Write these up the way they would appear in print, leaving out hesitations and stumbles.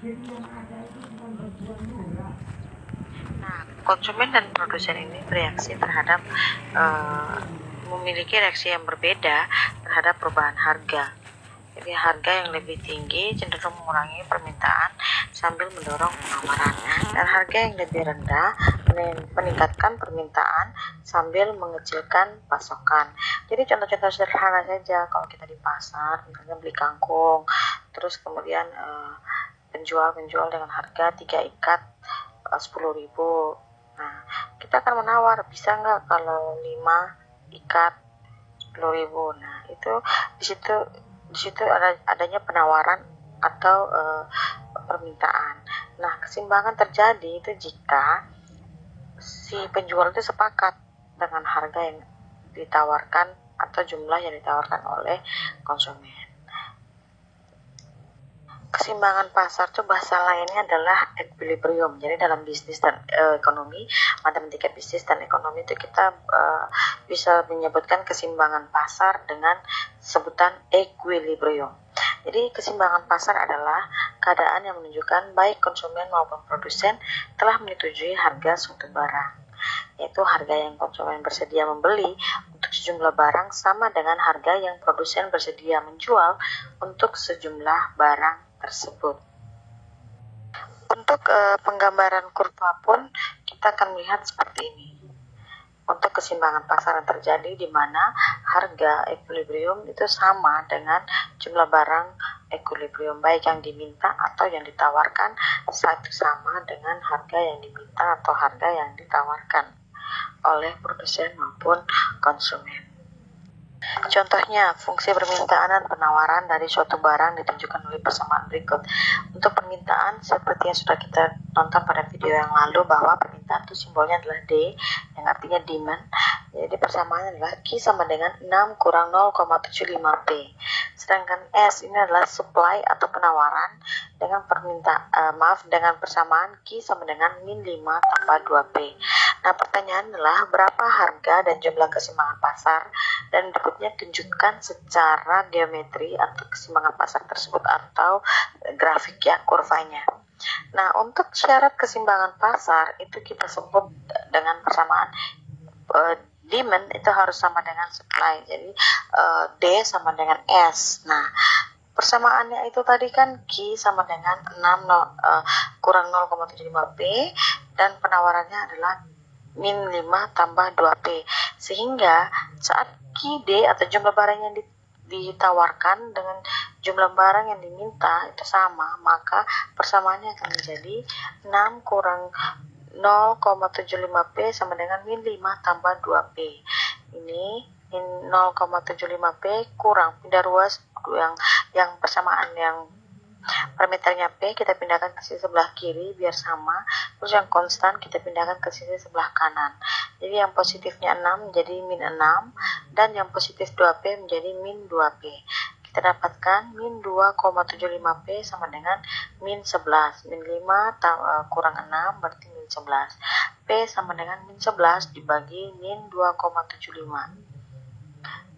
Nah, konsumen dan produsen ini bereaksi terhadap memiliki reaksi yang berbeda terhadap perubahan harga. Jadi harga yang lebih tinggi cenderung mengurangi permintaan sambil mendorong penawaran, dan harga yang lebih rendah meningkatkan permintaan sambil mengecilkan pasokan. Jadi contoh-contoh sederhana saja, kalau kita di pasar misalnya beli kangkung, terus kemudian penjual dengan harga 3 ikat 10.000. Nah, kita akan menawar, bisa nggak kalau 5 ikat 10.000. Nah, itu di situ adanya penawaran atau permintaan. Nah, keseimbangan terjadi itu jika si penjual itu sepakat dengan harga yang ditawarkan atau jumlah yang ditawarkan oleh konsumen. Keseimbangan pasar itu bahasa lainnya adalah equilibrium. Jadi dalam bisnis dan ekonomi, matematika bisnis dan ekonomi itu kita bisa menyebutkan keseimbangan pasar dengan sebutan equilibrium. Jadi keseimbangan pasar adalah keadaan yang menunjukkan baik konsumen maupun produsen telah menyetujui harga suatu barang, yaitu harga yang konsumen bersedia membeli untuk sejumlah barang sama dengan harga yang produsen bersedia menjual untuk sejumlah barang tersebut. Untuk penggambaran kurva pun kita akan melihat seperti ini. Untuk keseimbangan pasar yang terjadi di mana harga equilibrium itu sama dengan jumlah barang equilibrium, baik yang diminta atau yang ditawarkan satu sama dengan harga yang diminta atau harga yang ditawarkan oleh produsen maupun konsumen. Contohnya, fungsi permintaan dan penawaran dari suatu barang ditunjukkan oleh persamaan berikut. Untuk permintaan, seperti yang sudah kita tonton pada video yang lalu, bahwa permintaan itu simbolnya adalah D, yang artinya demand. Jadi persamaannya adalah Q sama dengan 6 kurang 0,75P. Sedangkan S ini adalah supply atau penawaran dengan dengan persamaan Q sama dengan min 5 tambah 2P. Nah, pertanyaan adalah berapa harga dan jumlah keseimbangan pasar, dan berikutnya tunjukkan secara geometri atau keseimbangan pasar tersebut atau grafik ya, kurvanya. Nah, untuk syarat keseimbangan pasar itu kita sebut dengan persamaan demand itu harus sama dengan supply. Jadi D sama dengan S. Nah, persamaannya itu tadi kan Q sama dengan 6 kurang 0,75P, dan penawarannya adalah min 5 tambah 2P. Sehingga saat QD atau jumlah barang yang ditawarkan dengan jumlah barang yang diminta itu sama, maka persamaannya akan menjadi 6 kurang 0,75P sama dengan min 5 tambah 2P. Ini min 0,75P kurang pindah ruas yang persamaan yang parameternya P kita pindahkan ke sisi sebelah kiri biar sama, terus yang konstan kita pindahkan ke sisi sebelah kanan. Jadi yang positifnya 6 menjadi min 6, dan yang positif 2P menjadi min 2P. Kita dapatkan min 2,75P sama dengan min 11. Min 5 kurang 6 berarti min 11. P sama dengan min 11 dibagi min 2,75.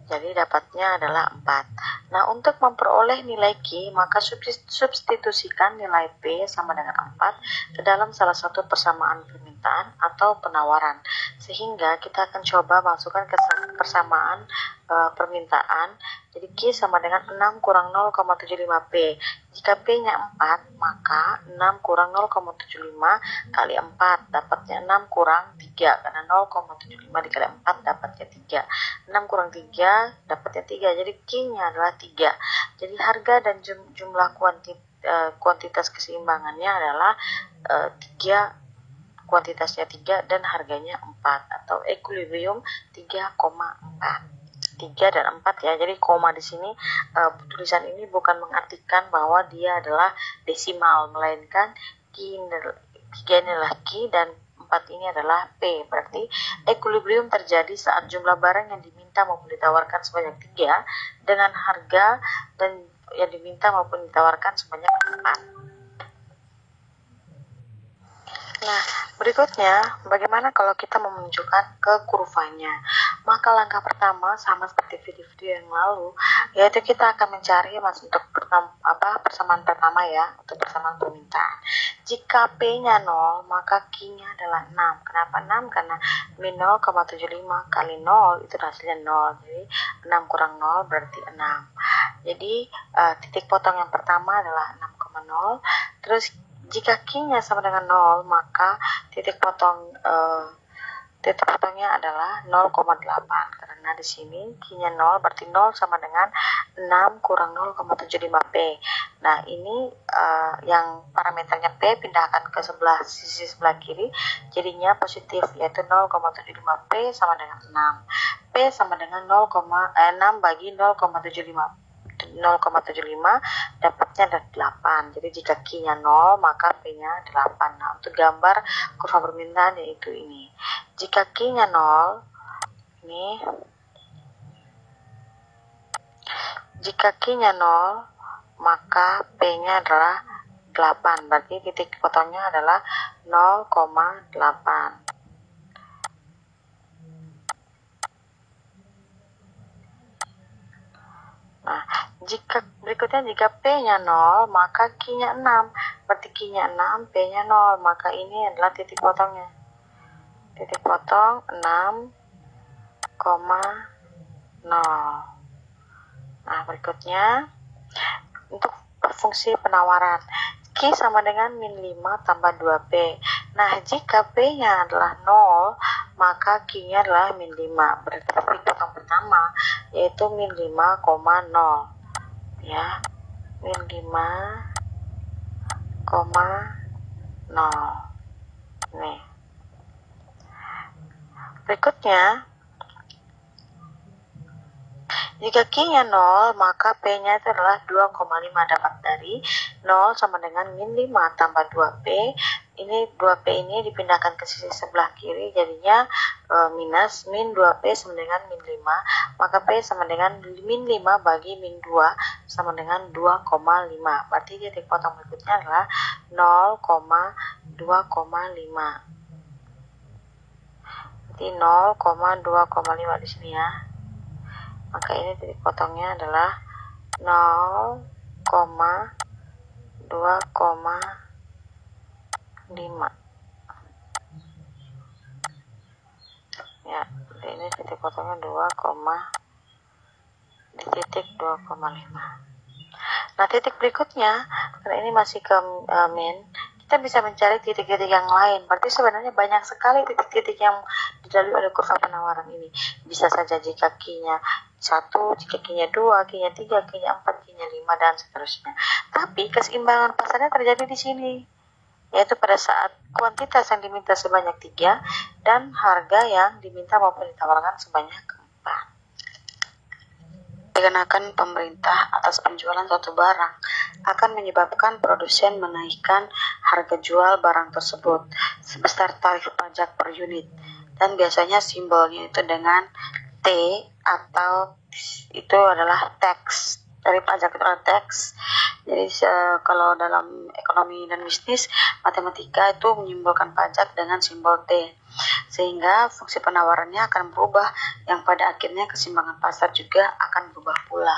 Jadi dapatnya adalah 4. Nah, untuk memperoleh nilai Q, maka substitusikan nilai P sama dengan 4 ke dalam salah satu persamaan permintaan atau penawaran. Sehingga kita akan coba masukkan ke persamaan permintaan. Jadi Q sama dengan 6 kurang 0,75P. Jika P-nya 4, maka 6 kurang 0,75 kali 4 dapatnya 6 kurang 3, karena 0,75 dikali 4 dapatnya 3. 6 kurang 3 dapatnya 3, jadi Q-nya adalah 3. Jadi harga dan jumlah kuantitas keseimbangannya adalah 3, kuantitasnya 3 dan harganya 4, atau equilibrium 3,4. 3 dan 4 ya. Jadi koma di sini tulisan ini bukan mengartikan bahwa dia adalah desimal, melainkan 3 ini adalah Q dan 4 ini adalah P. Berarti equilibrium terjadi saat jumlah barang yang diminta maupun ditawarkan sebanyak 3 dengan harga dan yang diminta maupun ditawarkan sebanyak 4. Nah, berikutnya bagaimana kalau kita menunjukkan ke kurvanya? Maka langkah pertama sama seperti video-video yang lalu, yaitu kita akan mencari untuk persamaan pertama ya, untuk persamaan permintaan. Jika P-nya 0, maka Q-nya adalah 6. Kenapa 6? Karena min 0,75 kali 0 itu hasilnya 0. Jadi 6 kurang 0 berarti 6. Jadi titik potong yang pertama adalah 6,0. Terus jika Q-nya sama dengan 0, maka titik potongnya adalah 0,8. Karena di sini Q-nya 0 berarti 0 sama dengan 6 kurang 0,75P. Nah, ini yang parameternya P pindahkan ke sisi sebelah kiri, jadinya positif, yaitu 0,75P sama dengan 6. P sama dengan 6 bagi 0,75 dapatnya ada 8. Jadi jika Q-nya 0 maka P-nya 8. Nah, untuk gambar kurva permintaan yaitu ini. Jika Q-nya 0, ini jika Q-nya 0 maka P-nya adalah 8. Berarti titik potongnya adalah 0,8. Nah, berikutnya jika P-nya 0, maka Q-nya 6. Berarti Q-nya 6, P-nya 0, maka ini adalah titik potongnya. Titik potong 6,0. Nah, berikutnya untuk fungsi penawaran. Q sama dengan min 5 tambah 2P. Nah, jika P-nya adalah 0, maka Q-nya adalah min 5. Berarti titik potong pertama yaitu min 5,0. Ya, min 5,0. Nih. Berikutnya, jika Q-nya 0, maka P-nya itu adalah 2,5. Dapat dari 0 sama dengan min 5 tambah 2P. Ini 2P ini dipindahkan ke sisi sebelah kiri, jadinya minus min 2P sama dengan min 5. Maka P sama dengan min 5 bagi min 2 sama dengan 2,5. Berarti titik potong berikutnya adalah 0,2,5. Berarti 0,2,5 di sini ya. Maka ini titik potongnya adalah 0,2,5. Ya, ini titik potongnya 2,5. Nah, titik berikutnya, karena ini masih ke min, kita bisa mencari titik-titik yang lain. Berarti sebenarnya banyak sekali titik-titik yang dilalui oleh kurva penawaran ini. Bisa saja jika Q-nya 1, jika Q-nya 2, Q-nya 3, Q-nya 4, Q-nya 5, dan seterusnya. Tapi keseimbangan pasarnya terjadi di sini, yaitu pada saat kuantitas yang diminta sebanyak 3 dan harga yang diminta maupun ditawarkan sebanyak 4. Dikenakan pemerintah atas penjualan suatu barang akan menyebabkan produsen menaikkan harga jual barang tersebut sebesar tarif pajak per unit, dan biasanya simbolnya itu dengan T, atau itu adalah tax. Dari pajak itu adalah tax. Jadi kalau dalam ekonomi dan bisnis matematika itu menyimbolkan pajak dengan simbol T, sehingga fungsi penawarannya akan berubah, yang pada akhirnya keseimbangan pasar juga akan berubah pula.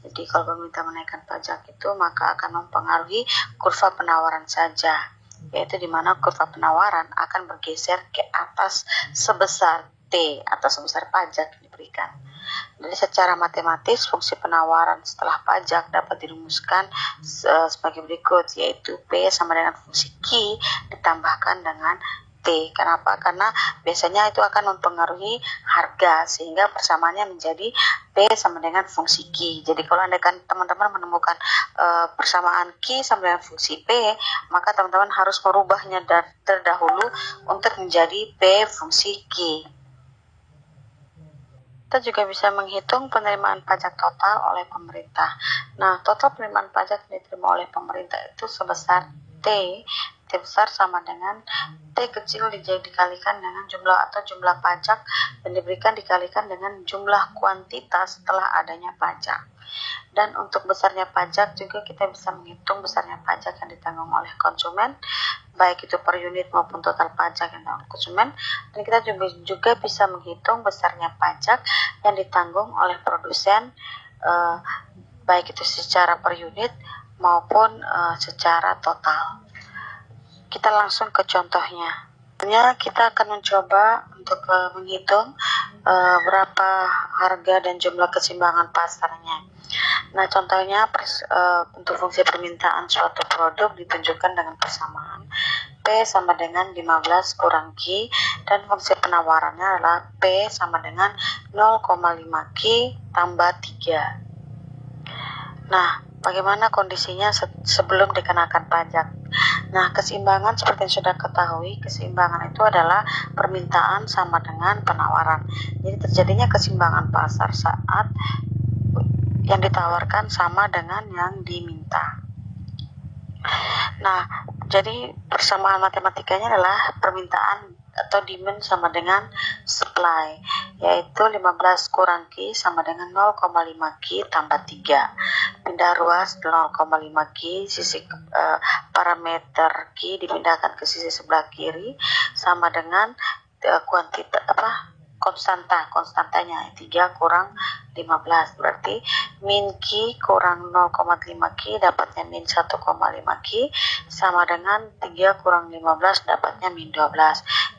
Jadi kalau pemerintah menaikkan pajak itu maka akan mempengaruhi kurva penawaran saja, yaitu di mana kurva penawaran akan bergeser ke atas sebesar T atau sebesar pajak yang diberikan. Jadi secara matematis fungsi penawaran setelah pajak dapat dirumuskan sebagai berikut, yaitu P sama dengan fungsi Q ditambahkan dengan T. Kenapa? Karena biasanya itu akan mempengaruhi harga, sehingga persamaannya menjadi P sama dengan fungsi Q. Jadi kalau teman-teman menemukan persamaan Q sama dengan fungsi P, maka teman-teman harus merubahnya terdahulu untuk menjadi P fungsi Q. Kita juga bisa menghitung penerimaan pajak total oleh pemerintah. Nah, total penerimaan pajak yang diterima oleh pemerintah itu sebesar T besar sama dengan T kecil dikalikan dengan jumlah pajak yang diberikan dikalikan dengan jumlah kuantitas setelah adanya pajak. Dan untuk besarnya pajak juga kita bisa menghitung besarnya pajak yang ditanggung oleh konsumen, baik itu per unit maupun total pajak yang ditanggung konsumen. Dan kita juga bisa menghitung besarnya pajak yang ditanggung oleh produsen, baik itu secara per unit maupun secara total. Kita langsung ke contohnya. Kita akan mencoba untuk menghitung berapa harga dan jumlah keseimbangan pasarnya. Nah, contohnya untuk fungsi permintaan suatu produk ditunjukkan dengan persamaan P sama dengan 15 kurang Q, dan fungsi penawarannya adalah P sama dengan 0,5 Q tambah 3. Nah, bagaimana kondisinya sebelum dikenakan pajak? Nah, keseimbangan seperti yang sudah ketahui, keseimbangan itu adalah permintaan sama dengan penawaran. Jadi terjadinya keseimbangan pasar saat yang ditawarkan sama dengan yang diminta. Nah, jadi persamaan matematikanya adalah permintaan atau demand sama dengan supply, yaitu 15 kurang Q sama dengan 0,5 Q tambah 3. Pindah ruas 0,5 Q, sisi parameter Q dipindahkan ke sisi sebelah kiri sama dengan konstantanya 3 kurang 15, berarti min Q kurang 0,5 Q dapatnya min 1,5 Q sama dengan 3 kurang 15 dapatnya min 12.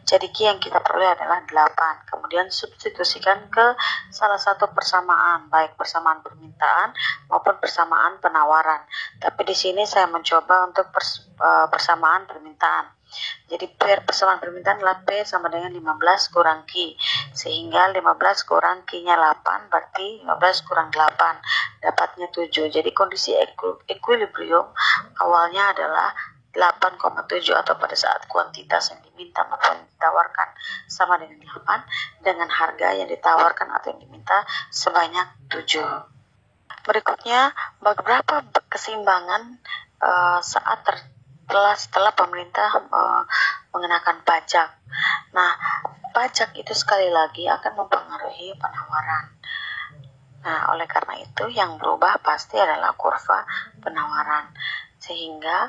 Jadi Q yang kita perlu adalah 8. Kemudian substitusikan ke salah satu persamaan, baik persamaan permintaan maupun persamaan penawaran. Tapi di sini saya mencoba untuk persamaan permintaan. Jadi persamaan permintaan adalah P sama dengan 15 kurang Q, sehingga 15 kurang Q-nya 8, berarti 15 kurang 8 dapatnya 7. Jadi kondisi equilibrium awalnya adalah 8,7, atau pada saat kuantitas yang diminta maupun ditawarkan sama dengan 8, dengan harga yang ditawarkan atau yang diminta sebanyak 7. Berikutnya, beberapa keseimbangan setelah pemerintah mengenakan pajak. Nah, pajak itu sekali lagi akan mempengaruhi penawaran. Nah, oleh karena itu yang berubah pasti adalah kurva penawaran, sehingga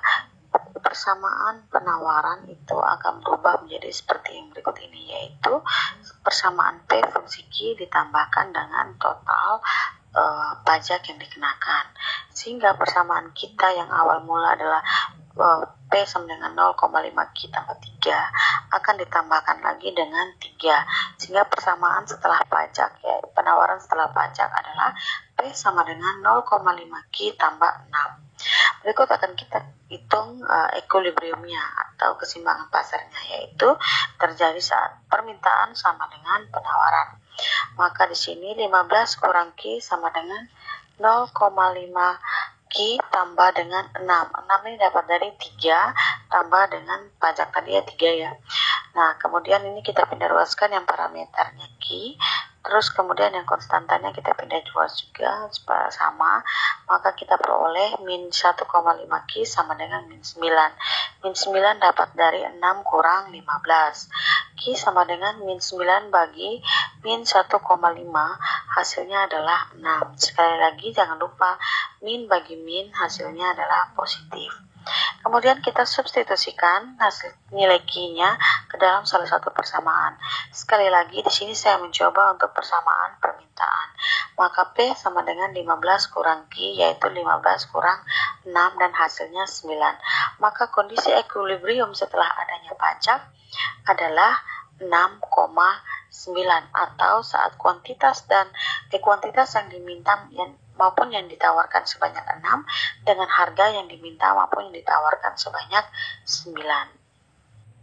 persamaan penawaran itu akan berubah menjadi seperti yang berikut ini, yaitu persamaan P fungsi Q ditambahkan dengan total pajak yang dikenakan, sehingga persamaan kita yang awal mula adalah P sama dengan 0,5 Q tambah 3 akan ditambahkan lagi dengan 3, sehingga persamaan setelah pajak, ya penawaran setelah pajak adalah P sama dengan 0,5 Q tambah 6. Berikut akan kita hitung equilibriumnya atau keseimbangan pasarnya, yaitu terjadi saat permintaan sama dengan penawaran. Maka di sini 15 kurang Q sama dengan 0,5 Q tambah dengan 6. 6 ini dapat dari 3 tambah dengan pajak tadi ya 3 ya. Nah, kemudian ini kita pindah ruaskan yang parameternya Q. Terus kemudian yang konstantanya kita pindah ruas juga supaya sama. Maka kita peroleh min 1,5 Q sama dengan min 9. Min 9 dapat dari 6 kurang 15. Q sama dengan min 9 bagi min 1,5, hasilnya adalah 6. Sekali lagi jangan lupa min bagi min hasilnya adalah positif. Kemudian kita substitusikan hasil nilai Q-nya ke dalam salah satu persamaan. Sekali lagi di sini saya mencoba untuk persamaan permintaan. Maka P sama dengan 15 kurang Q, yaitu 15 kurang 6 dan hasilnya 9. Maka kondisi equilibrium setelah adanya pajak adalah 6,9, atau saat kuantitas yang diminta maupun yang ditawarkan sebanyak 6 dengan harga yang diminta maupun yang ditawarkan sebanyak 9.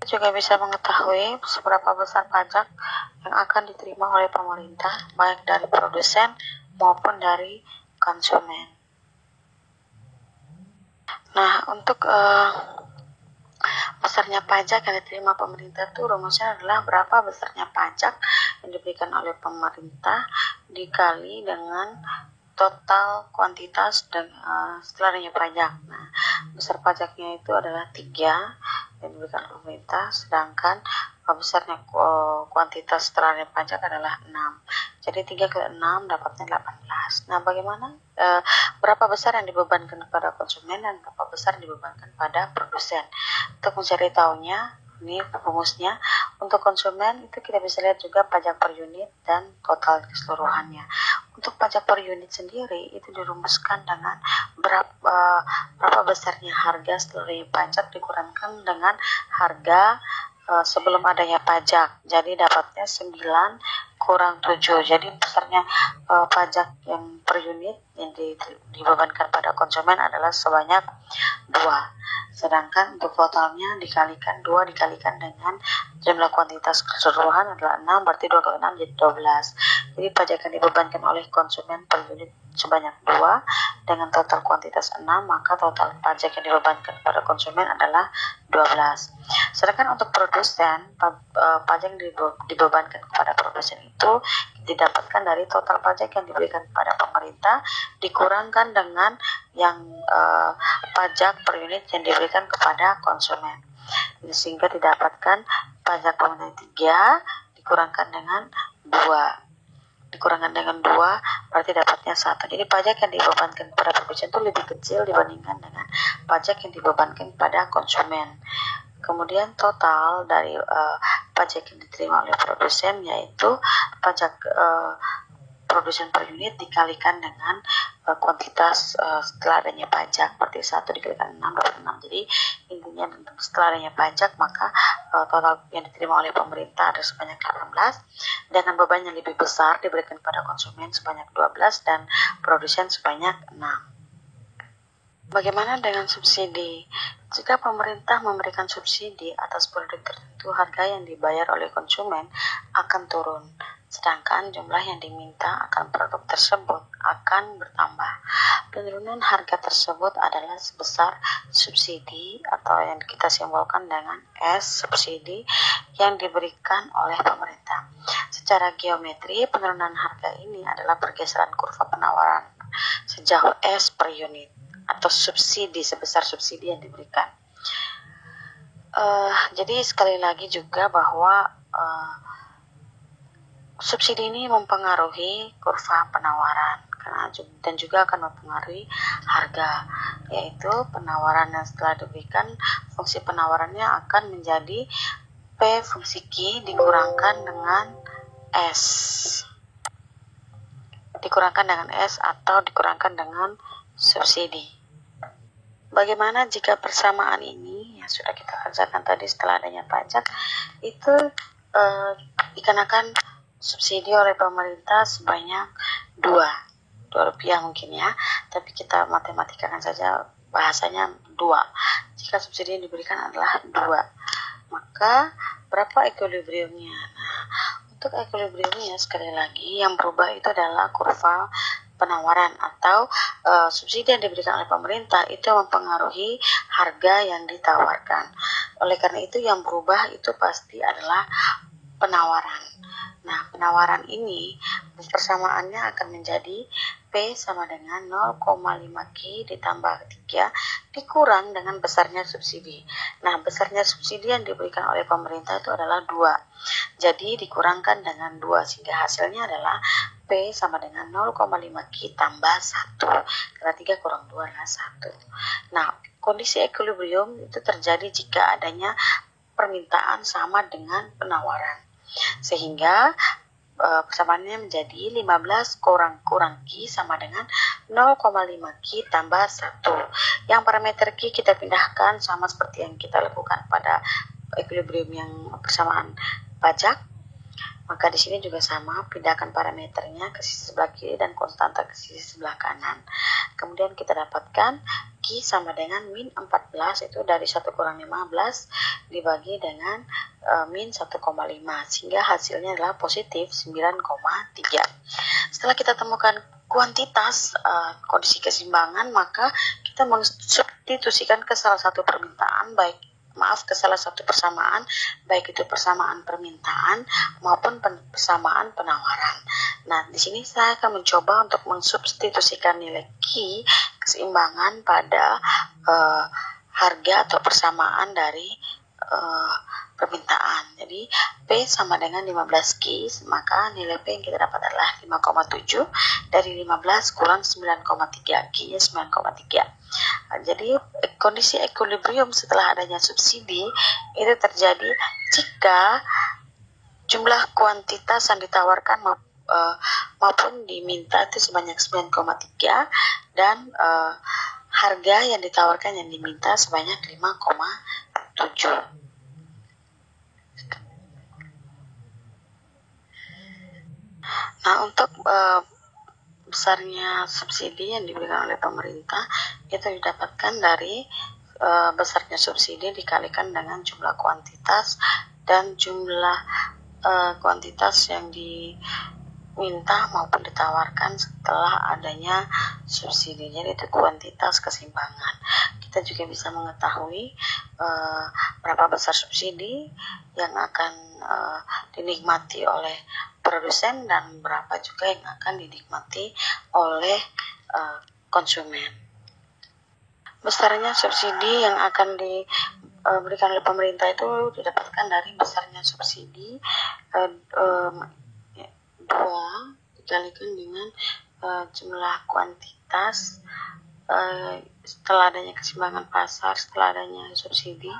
Kita juga bisa mengetahui seberapa besar pajak yang akan diterima oleh pemerintah, baik dari produsen maupun dari konsumen. Nah, untuk besarnya pajak yang diterima pemerintah itu rumusnya adalah berapa besarnya pajak yang diberikan oleh pemerintah dikali dengan total kuantitas dan setelah adanya pajak. Nah, besar pajaknya itu adalah 3 yang diberikan pemerintah, sedangkan besarnya kuantitas setelah adanya pajak adalah 6. Jadi 3 kali 6 dapatnya 18. Nah, bagaimana berapa besar yang dibebankan kepada konsumen dan berapa besar yang dibebankan pada produsen? Untuk mencari tahunya, ini rumusnya. Untuk konsumen itu kita bisa lihat juga pajak per unit dan total keseluruhannya. Untuk pajak per unit sendiri itu dirumuskan dengan berapa besarnya harga setelah pajak dikurangkan dengan harga sebelum adanya pajak. Jadi dapatnya 9 kurang 7. Jadi besarnya pajak yang per unit yang dibebankan pada konsumen adalah sebanyak 2. Sedangkan untuk totalnya dikalikan 2 dikalikan dengan jumlah kuantitas keseluruhan adalah 6, berarti 2 kali 6 jadi 12. Jadi pajak yang dibebankan oleh konsumen per unit sebanyak 2 dengan total kuantitas 6, maka total pajak yang dibebankan pada konsumen adalah 12. Sedangkan untuk produsen, pajak yang dibebankan kepada produsen itu didapatkan dari total pajak yang diberikan kepada pemerintah dikurangkan dengan yang pajak per unit yang diberikan kepada konsumen, sehingga didapatkan pajak pemerintah 3 dikurangkan dengan 2 berarti dapatnya 1. Jadi pajak yang dibebankan kepada produsen itu lebih kecil dibandingkan dengan pajak yang dibebankan pada konsumen. Kemudian total dari pajak yang diterima oleh produsen yaitu pajak produsen per unit dikalikan dengan kuantitas setelah adanya pajak, berarti 1 dikalikan 6 dapat 6. Jadi intinya setelah adanya pajak maka total yang diterima oleh pemerintah ada sebanyak 18 dengan beban yang lebih besar diberikan pada konsumen sebanyak 12 dan produsen sebanyak 6. Bagaimana dengan subsidi? Jika pemerintah memberikan subsidi atas produk tertentu, harga yang dibayar oleh konsumen akan turun, sedangkan jumlah yang diminta akan produk tersebut akan bertambah. Penurunan harga tersebut adalah sebesar subsidi atau yang kita simbolkan dengan S subsidi yang diberikan oleh pemerintah. Secara geometri, penurunan harga ini adalah pergeseran kurva penawaran sejauh S per unit atau subsidi sebesar subsidi yang diberikan. Jadi sekali lagi juga bahwa subsidi ini mempengaruhi kurva penawaran dan juga akan mempengaruhi harga, yaitu penawaran yang setelah diberikan fungsi penawarannya akan menjadi P fungsi Q dikurangkan dengan S atau dikurangkan dengan subsidi. Bagaimana jika persamaan ini yang sudah kita kerjakan tadi setelah adanya pajak itu dikenakan subsidi oleh pemerintah sebanyak 2 rupiah mungkin ya, tapi kita matematikakan saja bahasanya 2. Jika subsidi yang diberikan adalah 2, maka berapa equilibriumnya? Nah, untuk equilibriumnya sekali lagi yang berubah itu adalah kurva penawaran atau subsidi yang diberikan oleh pemerintah itu mempengaruhi harga yang ditawarkan. Oleh karena itu yang berubah itu pasti adalah penawaran. Nah, penawaran ini persamaannya akan menjadi P sama dengan 0,5 Q ditambah 3 dikurang dengan besarnya subsidi. Nah, besarnya subsidi yang diberikan oleh pemerintah itu adalah 2. Jadi dikurangkan dengan 2 sehingga hasilnya adalah P sama dengan 0,5 Q tambah 1. Karena 3 kurang 2 adalah 1. Nah, kondisi equilibrium itu terjadi jika adanya permintaan sama dengan penawaran. Sehingga persamaannya menjadi 15 kurang Q sama dengan 0,5 Q tambah 1. Yang parameter Q kita pindahkan sama seperti yang kita lakukan pada equilibrium yang persamaan pajak. Maka di sini juga sama, pindahkan parameternya ke sisi sebelah kiri dan konstanta ke sisi sebelah kanan. Kemudian kita dapatkan Q sama dengan min 14, itu dari 1 kurang 15 dibagi dengan min 1,5, sehingga hasilnya adalah positif 9,3. Setelah kita temukan kuantitas kondisi keseimbangan, maka kita mensubstitusikan ke salah satu permintaan, ke salah satu persamaan, baik itu persamaan permintaan maupun persamaan penawaran. Nah, di sini saya akan mencoba untuk mensubstitusikan nilai Q keseimbangan pada harga atau persamaan dari permintaan. Jadi P sama dengan 15 Q, maka nilai P yang kita dapat adalah 5,7 dari 15 kurang 9,3, Q-nya 9,3. Jadi kondisi equilibrium setelah adanya subsidi itu terjadi jika jumlah kuantitas yang ditawarkan maupun diminta itu sebanyak 9,3 dan harga yang ditawarkan yang diminta sebanyak 5,7. Nah, untuk besarnya subsidi yang diberikan oleh pemerintah itu didapatkan dari besarnya subsidi dikalikan dengan jumlah kuantitas dan jumlah kuantitas yang diminta maupun ditawarkan setelah adanya subsidi. Jadi itu kuantitas keseimbangan. Kita juga bisa mengetahui berapa besar subsidi yang akan dinikmati oleh produsen dan berapa juga yang akan dinikmati oleh konsumen. Besarnya subsidi yang akan diberikan oleh pemerintah itu didapatkan dari besarnya subsidi 2 dikalikan dengan jumlah kuantitas setelah adanya keseimbangan pasar, setelah adanya subsidi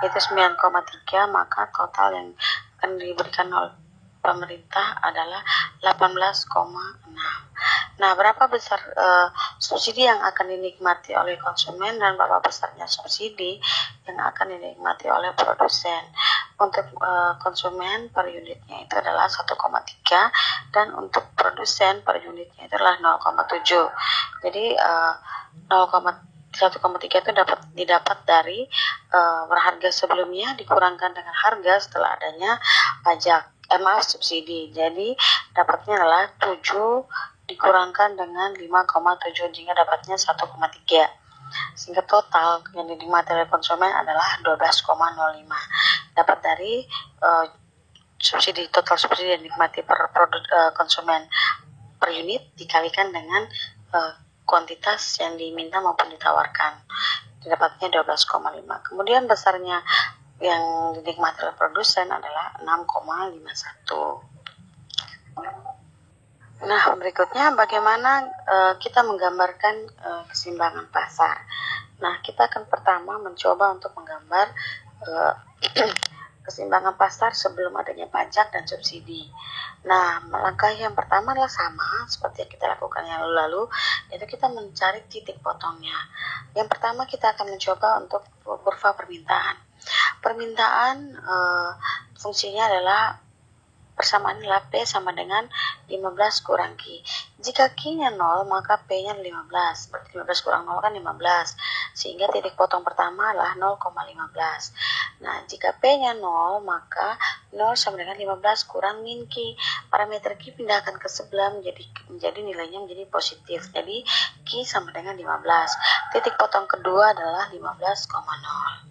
itu 9,3, maka total yang akan diberikan oleh pemerintah adalah 18,6. Nah, berapa besar subsidi yang akan dinikmati oleh konsumen dan berapa besarnya subsidi yang akan dinikmati oleh produsen. Untuk konsumen per unitnya itu adalah 1,3 dan untuk produsen per unitnya itu adalah 0,7. Jadi 1,3 itu didapat dari harga sebelumnya dikurangkan dengan harga setelah adanya subsidi. Jadi dapatnya adalah 7 dikurangkan dengan 5,7 sehingga dapatnya 1,3. Sehingga total yang dinikmati oleh konsumen adalah 12,05. Dapat dari total subsidi yang dinikmati per konsumen per unit dikalikan dengan kuantitas yang diminta maupun ditawarkan. Dapatnya 12,5. Kemudian besarnya yang dinikmati oleh produsen adalah 6,51. Nah, berikutnya bagaimana kita menggambarkan keseimbangan pasar. Nah, kita akan pertama mencoba untuk menggambar keseimbangan pasar sebelum adanya pajak dan subsidi. Nah, langkah yang pertama adalah sama seperti yang kita lakukan yang lalu, yaitu kita mencari titik potongnya. Yang pertama kita akan mencoba untuk kurva permintaan. Permintaan fungsinya adalah persamaan adalah P sama dengan 15 kurang Q. Jika Q-nya 0, maka P-nya 15. Berarti 15 kurang 0 kan 15. Sehingga titik potong pertama adalah 0,15. Nah, jika P-nya 0, maka 0 sama dengan 15 kurang min Q. Parameter Q pindahkan ke sebelah menjadi nilainya menjadi positif. Jadi Q sama dengan 15. Titik potong kedua adalah 15,0.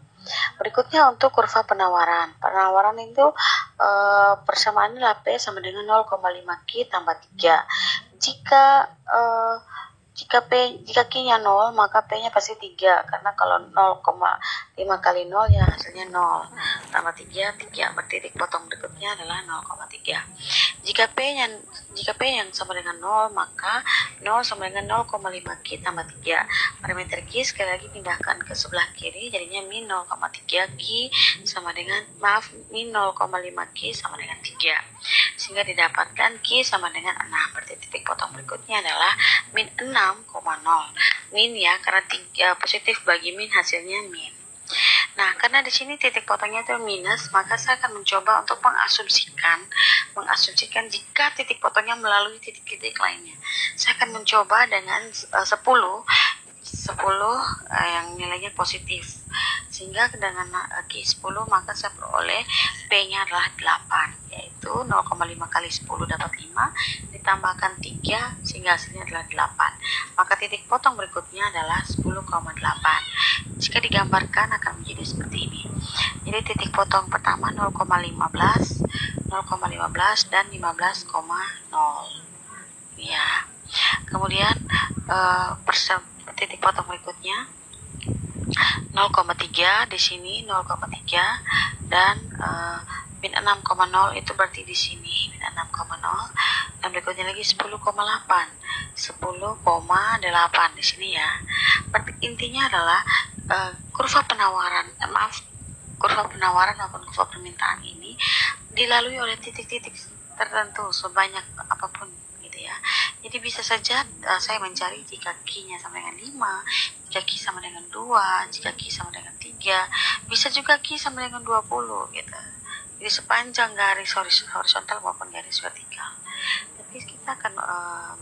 Berikutnya untuk kurva penawaran. Penawaran itu persamaannya adalah P sama dengan 0,5 Q tambah 3. Jika Q-nya 0, maka P-nya pasti 3. Karena kalau 0,5 kali 0 ya hasilnya 0. Tambah 3, berarti titik potong berikutnya adalah 0,3. Jika P yang sama dengan 0, maka 0 sama dengan 0,5 Q tambah 3. Parameter Q sekali lagi pindahkan ke sebelah kiri, jadinya min 0,3 Q sama dengan, min 0,5 Q sama dengan 3. Sehingga didapatkan Q sama dengan 6. Berarti titik potong berikutnya adalah min 6,0. Min ya, karena 3 positif bagi min hasilnya min. Nah, karena di sini titik potongnya itu minus, maka saya akan mencoba untuk mengasumsikan jika titik potongnya melalui titik-titik lainnya. Saya akan mencoba dengan 10 yang nilainya positif. Sehingga dengan Q10 maka saya peroleh P-nya adalah 8, yaitu 0,5 kali 10 dapat 5, ditambahkan 3 sehingga hasilnya adalah 8. Maka titik potong berikutnya adalah 10,8. Jika digambarkan akan menjadi seperti ini. Jadi titik potong pertama 0,15 dan 15,0. Ya. Kemudian titik potong berikutnya 0,3 di sini 0,3 dan min 6,0 itu berarti di sini min 6,0, dan berikutnya lagi 10,8 di sini ya. Berarti intinya adalah kurva penawaran maupun kurva permintaan ini dilalui oleh titik-titik tertentu sebanyak apapun gitu ya. Jadi bisa saja saya mencari jika Q-nya sama dengan 5, jika Q sama dengan 2, jika Q sama dengan 3, bisa juga Q sama dengan 20 gitu. Jadi sepanjang garis horizontal maupun garis vertikal. Tapi kita akan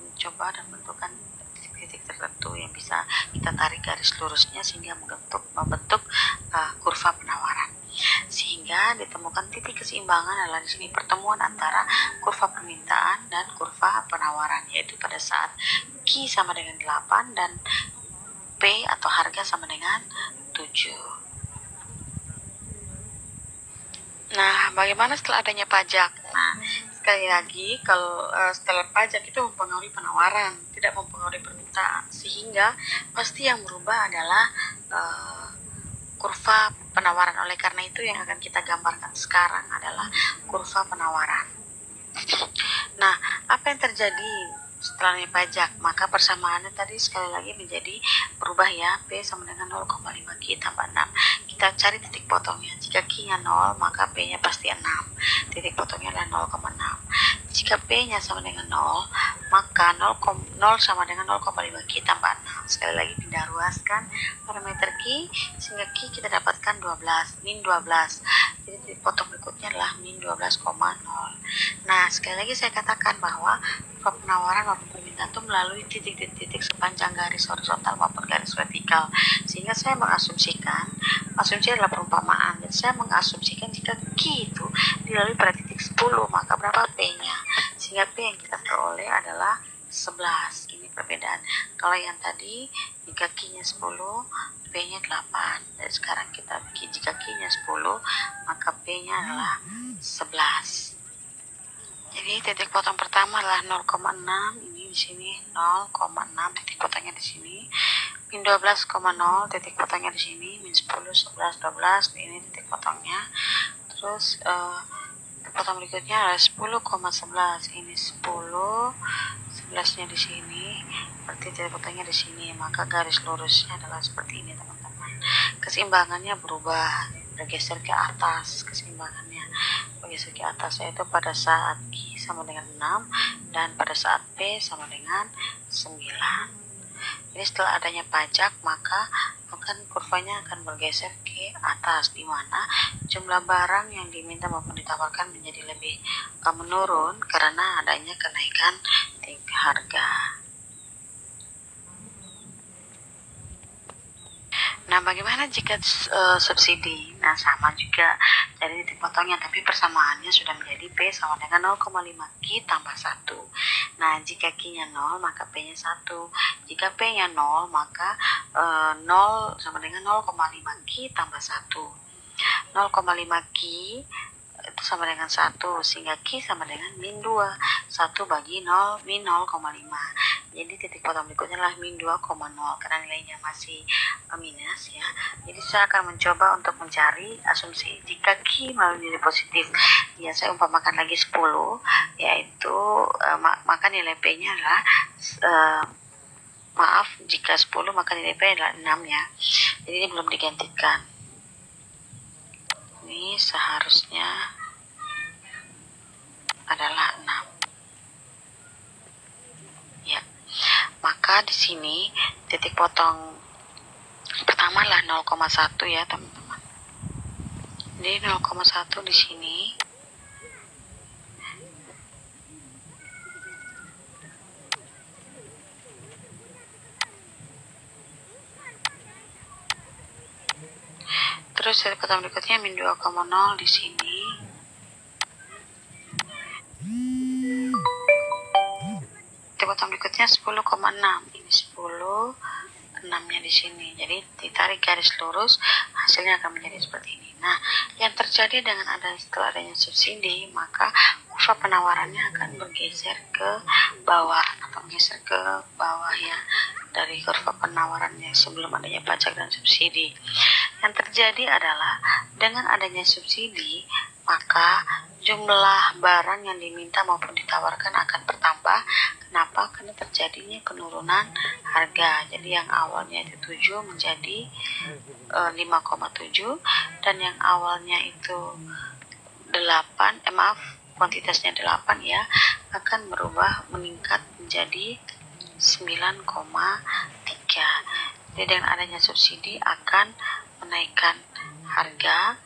mencoba dan menentukan titik-titik tertentu yang bisa kita tarik garis lurusnya sehingga membentuk kurva penawaran. Sehingga ditemukan titik keseimbangan adalah di sini pertemuan antara kurva permintaan dan kurva penawaran, yaitu pada saat Q sama dengan 8 dan P atau harga sama dengan 7. Nah, bagaimana setelah adanya pajak? Nah, sekali lagi, kalau setelah pajak itu mempengaruhi penawaran, tidak mempengaruhi permintaan, sehingga pasti yang berubah adalah kurva penawaran. Oleh karena itu yang akan kita gambarkan sekarang adalah kurva penawaran. Nah, apa yang terjadi setelah pajak? Maka persamaannya tadi sekali lagi menjadi berubah ya, P sama dengan 0,5 Q tambah 6. Kita cari titik potongnya. Jika Q-nya 0, maka P-nya pasti 6. Titik potongnya adalah 0,6. Jika P-nya sama dengan 0, maka 0 sama dengan 0,5 Q tambah 6. Sekali lagi pindah ruaskan parameter Q, sehingga Q kita dapatkan 12, min 12. Jadi titik potong berikutnya adalah min 12,0. Nah, sekali lagi saya katakan bahwa penawaran maupun permintaan itu melalui titik-titik sepanjang garis horizontal maupun garis vertikal, sehingga saya mengasumsikan, asumsi adalah perumpamaan, dan saya mengasumsikan jika Q itu dilalui pada titik 10, maka berapa P-nya, sehingga P yang kita peroleh adalah 11. Ini perbedaan. Kalau yang tadi jika Q-nya 10, P-nya 8, dan sekarang kita jika Q-nya 10, maka P-nya adalah 11. Jadi titik potong pertama adalah 0,6, ini di sini 0,6, titik potongnya di sini. Min 12,0, titik potongnya di sini. Min 10, 11, 12, ini titik potongnya. Terus titik potong berikutnya adalah 10,11, ini 10, 11-nya di sini. Berarti titik potongnya di sini. Maka garis lurusnya adalah seperti ini, teman-teman. Keseimbangannya berubah, bergeser ke atas. Keseimbangannya bergeser ke atas, yaitu pada saat Q sama dengan 6 dan pada saat P sama dengan 9. Jadi setelah adanya pajak, maka kurvanya akan bergeser ke atas, di mana jumlah barang yang diminta maupun ditawarkan menjadi lebih menurun karena adanya kenaikan tingkat harga. Nah, bagaimana jika subsidi? Nah, sama juga dari titik potongnya, tapi persamaannya sudah menjadi P sama dengan 0,5 Q tambah 1. Nah, jika Q-nya 0, maka P-nya 1. Jika P-nya 0, maka 0 sama dengan 0,5 Q tambah 1. 0,5 Q itu sama dengan 1, sehingga Q sama dengan min 2. 1 bagi 0, min 0,5. Jadi titik potong berikutnya adalah min 2,0 karena nilainya masih minus ya. Jadi saya akan mencoba untuk mencari asumsi jika Q menjadi positif. Ya, saya umpamakan lagi 10, yaitu maka nilai P-nya adalah jika 10 maka nilai P adalah 6 ya. Jadi ini belum digantikan. Ini seharusnya adalah 6. Ya. Maka di sini titik potong pertama adalah 0,1 ya, teman-teman. Jadi 0,1 di sini. Terus titik potong berikutnya min 2,0 di sini. Titik potong berikutnya 10,6. Ini 10, 6-nya di sini. Jadi ditarik garis lurus, hasilnya akan menjadi seperti ini. Nah, yang terjadi dengan setelah adanya subsidi, maka kurva penawarannya akan bergeser ke bawah atau geser ke bawah ya, dari kurva penawarannya sebelum adanya pajak dan subsidi. Yang terjadi adalah dengan adanya subsidi, maka jumlah barang yang diminta maupun ditawarkan akan bertambah. Kenapa? Karena terjadinya penurunan harga. Jadi yang awalnya itu 7 menjadi 5,7, dan yang awalnya itu 8, kuantitasnya 8 ya, akan berubah meningkat menjadi 9,3. Jadi dengan adanya subsidi akan menaikkan harga,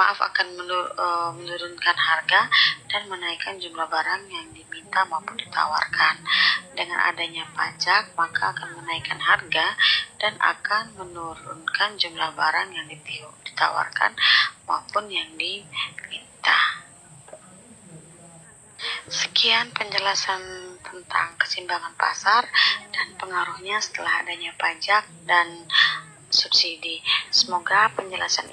akan menurunkan harga dan menaikkan jumlah barang yang diminta maupun ditawarkan. Dengan adanya pajak, maka akan menaikkan harga dan akan menurunkan jumlah barang yang ditawarkan maupun yang diminta. Sekian penjelasan tentang keseimbangan pasar dan pengaruhnya setelah adanya pajak dan subsidi. Semoga penjelasan